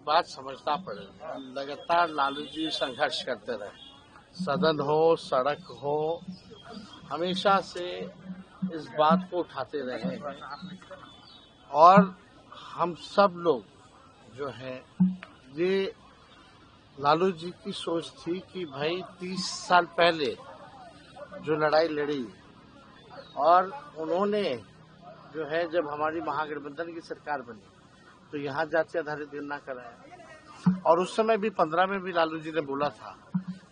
बात समझना पड़ेगा। लगातार लालू जी संघर्ष करते रहे, सदन हो सड़क हो, हमेशा से इस बात को उठाते रहे और हम सब लोग जो है ये लालू जी की सोच थी कि भाई 30 साल पहले जो लड़ाई लड़ी और उन्होंने जो है जब हमारी महागठबंधन की सरकार बनी तो यहाँ जाति आधारित गणना कराया और उस समय भी 15 में भी लालू जी ने बोला था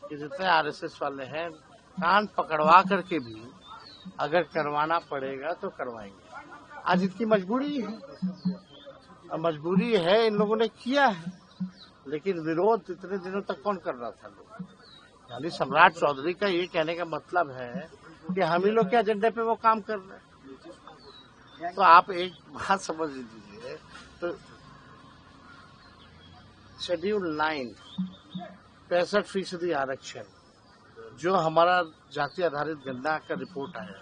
कि जितने आरएसएस वाले हैं कान पकड़वा करके भी अगर करवाना पड़ेगा तो करवाएंगे। आज इनकी मजबूरी है, मजबूरी है, इन लोगों ने किया है, लेकिन विरोध इतने दिनों तक कौन कर रहा था लोग। यानी सम्राट चौधरी का ये कहने का मतलब है कि हम ही लोग के एजेंडे पे वो काम कर रहे हैं। तो आप एक बात समझ लीजिए, तो शेड्यूल 9 65% आरक्षण जो हमारा जाति आधारित गणना का रिपोर्ट आया,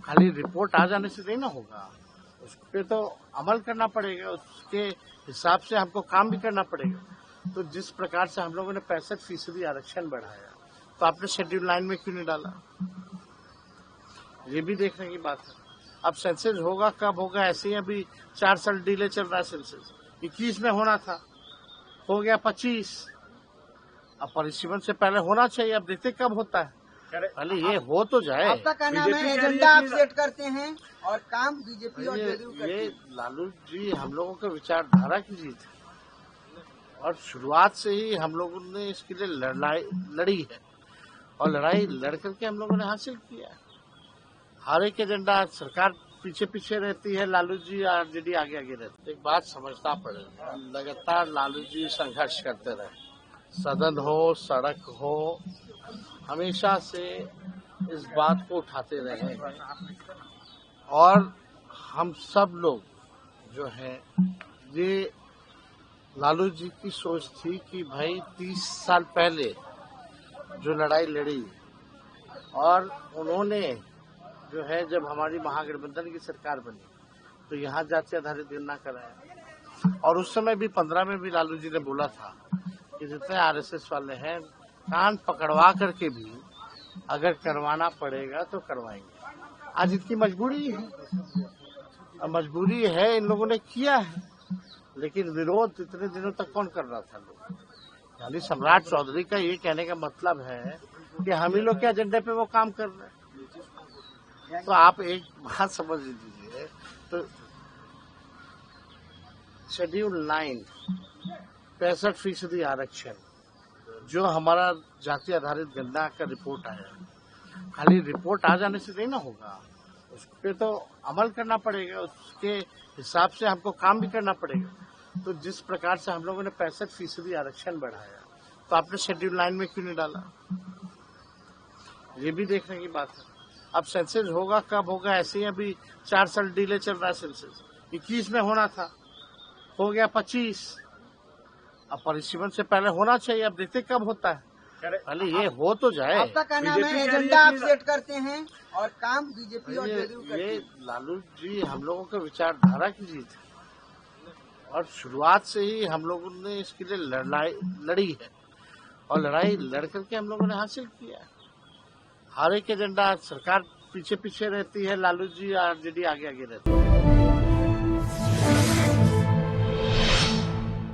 खाली रिपोर्ट आ जाने से नहीं ना होगा, उस पे तो अमल करना पड़ेगा, उसके हिसाब से हमको काम भी करना पड़ेगा। तो जिस प्रकार से हम लोगों ने 65% आरक्षण बढ़ाया तो आपने शेड्यूल 9 में क्यों नहीं डाला, ये भी देखने की बात है। अब सेंसस होगा कब होगा, ऐसे ही अभी 4 साल डिले चल रहा है। सेंसस 21 में होना था, हो गया 25। अब परिसीमन से पहले होना चाहिए, अब देखते कब होता है, पहले ये हो तो जाए। आपका क्या नाम है? एजेंडा आप सेट करते हैं और काम बीजेपी और जेडीयू करती है। ये लालू जी हम लोगों के विचारधारा की जीत है और शुरुआत से ही हम लोगों ने इसके लिए लड़ी है और लड़ाई लड़ करके हम लोगों ने हासिल किया है। हर एक एजेंडा सरकार पीछे पीछे रहती है, लालू जी और जेडी आगे आगे रहते हैं। एक बात समझना पड़ेगा, लगातार लालू जी संघर्ष करते रहे, सदन हो सड़क हो, हमेशा से इस बात को उठाते रहे और हम सब लोग जो है ये लालू जी की सोच थी कि भाई 30 साल पहले जो लड़ाई लड़ी और उन्होंने जो है जब हमारी महागठबंधन की सरकार बनी तो यहाँ जाति आधारित गणना कराया और उस समय भी 15 में भी लालू जी ने बोला था कि जितने आरएसएस वाले हैं कान पकड़वा करके भी अगर करवाना पड़ेगा तो करवाएंगे। आज इनकी मजबूरी है, मजबूरी है, इन लोगों ने किया है, लेकिन विरोध इतने दिनों तक कौन कर रहा था लोग। यानी सम्राट चौधरी का ये कहने का मतलब है कि हम ही लोग के एजेंडे पे वो काम कर रहे हैं। तो आप एक बात समझ लीजिए, तो शेड्यूल 9 65% आरक्षण जो हमारा जाति आधारित गणना का रिपोर्ट आया, खाली रिपोर्ट आ जाने से नहीं ना होगा, उस पे तो अमल करना पड़ेगा, उसके हिसाब से हमको काम भी करना पड़ेगा। तो जिस प्रकार से हम लोगों ने 65% आरक्षण बढ़ाया तो आपने शेड्यूल 9 में क्यों नहीं डाला, ये भी देखने की बात है। अब सेंसस होगा कब होगा, ऐसे ही अभी 4 साल डिले चल रहा है। सेंसस 21 में होना था, हो गया 25। अब परिसीमन से पहले होना चाहिए, अब देखते कब होता है, पहले ये हो तो जाए। आपका क्या नाम है? एजेंडा आप सेट करते हैं और काम बीजेपी और जेडीयू करती है। ये लालू जी हम लोगों के विचारधारा की जीत है और शुरुआत से ही हम लोगों ने इसके लिए लड़ी है और लड़ाई लड़ करके हम लोगों ने हासिल किया है। हर एक एजेंडा सरकार पीछे पीछे रहती है, लालू जी और जेडी आगे आगे रहती है।